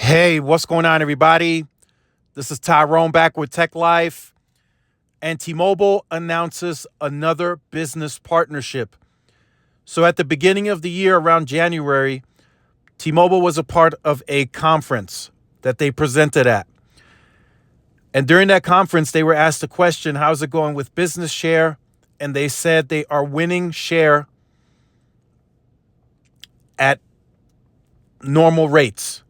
Hey, what's going on, everybody? This is Tyrone back with Tech Life. And T-Mobile announces another business partnership. So at the beginning of the year, around January, T-Mobile was a part of a conference that they presented at. And during that conference, they were asked a question, how's it going with business share? And they said they are winning share at normal rates,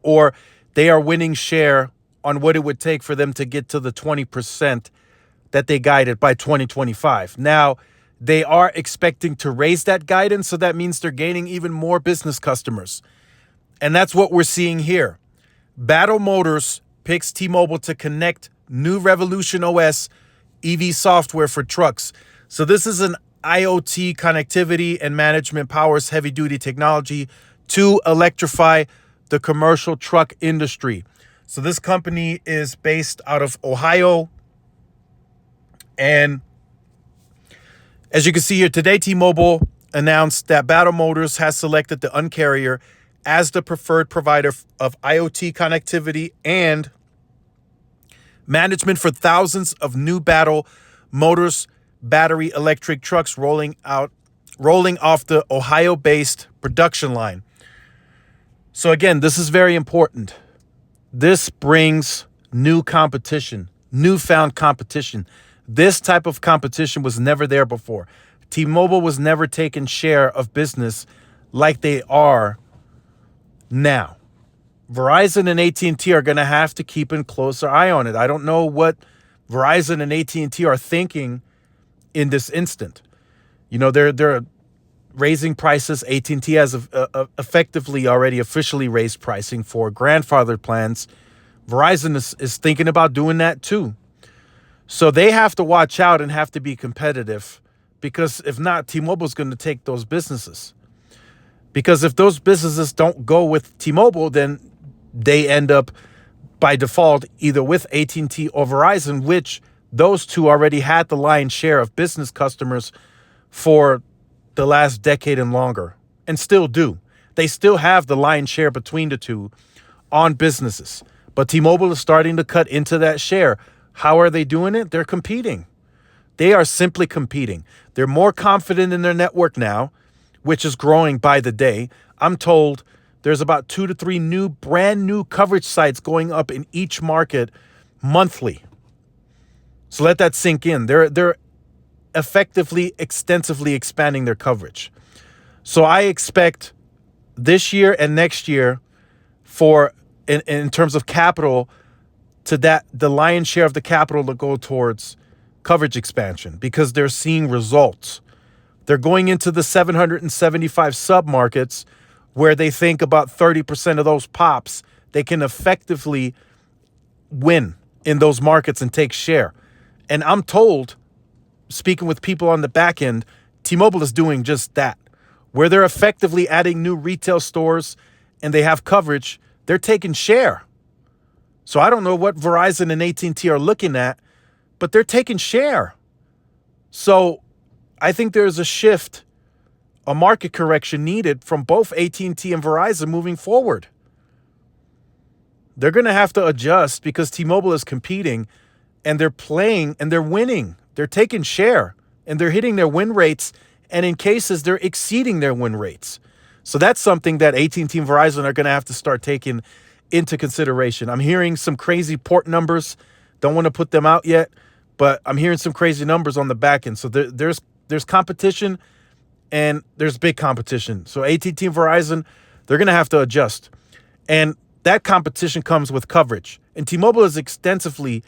or they are winning share on what it would take for them to get to the 20% that they guided by 2025. Now, they are expecting to raise that guidance, so that means they're gaining even more business customers. And that's what we're seeing here. Battle Motors picks T-Mobile to connect new Revolution OS EV software for trucks. So this is an IoT connectivity and management powers heavy-duty technology to electrify the commercial truck industry. So this company is based out of Ohio. And as you can see here today, T-Mobile announced that Battle Motors has selected the Un-carrier as the preferred provider of IoT connectivity and management for thousands of new Battle Motors battery electric trucks rolling off the Ohio-based production line. So again, this is very important. This brings new competition, newfound competition. This type of competition was never there before. T-Mobile was never taking share of business like they are now. Verizon and AT&T are going to have to keep a closer eye on it. I don't know what Verizon and AT&T are thinking in this instant. You know, they're raising prices. AT&T has effectively already officially raised pricing for grandfathered plans. Verizon is thinking about doing that too. So they have to watch out and have to be competitive, because if not, T-Mobile's going to take those businesses. Because if those businesses don't go with T-Mobile, then they end up by default either with AT&T or Verizon, which those two already had the lion's share of business customers for the last decade and longer, and still do. They still have the lion's share between the two on businesses. But T-Mobile is starting to cut into that share. How are they doing it? They're competing. They are simply competing. They're more confident in their network now, which is growing by the day. I'm told there's about 2 to 3 brand new coverage sites going up in each market monthly. So let that sink in. They're effectively, extensively expanding their coverage. So I expect this year and next year for, in terms of capital, the lion's share of the capital to go towards coverage expansion, because they're seeing results. They're going into the 775 submarkets where they think about 30% of those pops, they can effectively win in those markets and take share. And I'm told, speaking with people on the back end, T-Mobile is doing just that. Where they're effectively adding new retail stores and they have coverage, they're taking share. So I don't know what Verizon and AT&T are looking at, but they're taking share. So I think there's a shift, a market correction needed from both AT&T and Verizon moving forward. They're going to have to adjust because T-Mobile is competing and they're playing and they're winning. They're taking share and they're hitting their win rates. And in cases, they're exceeding their win rates. So that's something that AT&T and Verizon are going to have to start taking into consideration. I'm hearing some crazy port numbers. Don't want to put them out yet, but I'm hearing some crazy numbers on the back end. So there's competition and there's big competition. So AT&T and Verizon, they're going to have to adjust. And that competition comes with coverage. And T-Mobile is extensively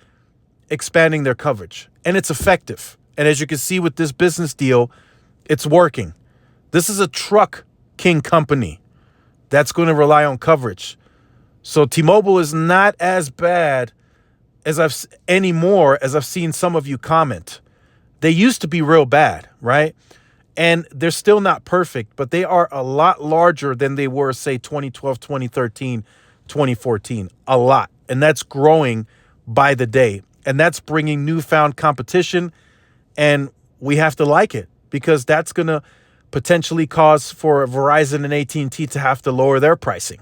expanding their coverage, and it's effective. And as you can see with this business deal, it's working. This is a truck king company that's going to rely on coverage. So T-Mobile is not as bad as I've seen some of you comment. They used to be real bad, right? And they're still not perfect, but they are a lot larger than they were, say, 2012, 2013, 2014. A lot. And that's growing by the day. And that's bringing newfound competition. And we have to like it, because that's going to potentially cause for Verizon and AT&T to have to lower their pricing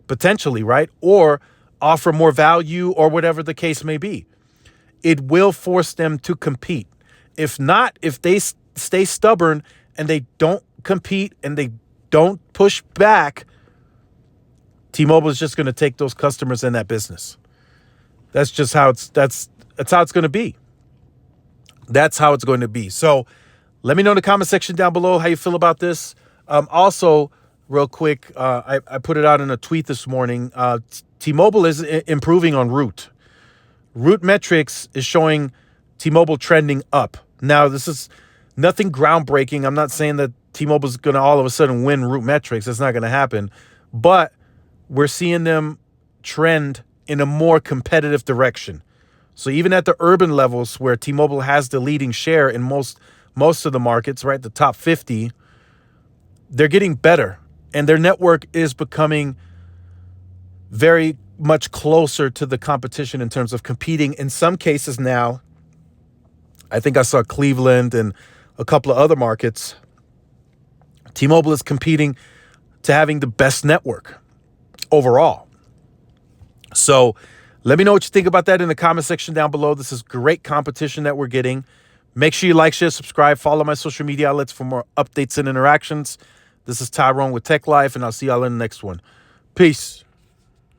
potentially, right? Or offer more value or whatever the case may be. It will force them to compete. If not, if they stay stubborn and they don't compete and they don't push back, T-Mobile is just going to take those customers in that business. That's just how that's how it's going to be. That's how it's going to be. So let me know in the comment section down below how you feel about this. Also, real quick, I put it out in a tweet this morning. T-Mobile is improving on Root. Root metrics is showing T-Mobile trending up. Now, this is nothing groundbreaking. I'm not saying that T-Mobile is going to all of a sudden win Root metrics. That's not going to happen. But we're seeing them trend in a more competitive direction. So even at the urban levels where T-Mobile has the leading share in most of the markets, right, the top 50, they're getting better. And their network is becoming very much closer to the competition in terms of competing. In some cases now, I think I saw Cleveland and a couple of other markets, T-Mobile is competing to having the best network overall. So let me know what you think about that in the comment section down below. This is great competition that we're getting. Make sure you like, share, subscribe, follow my social media outlets for more updates and interactions. This is Tyrone with Tech Life, and I'll see y'all in the next one. Peace.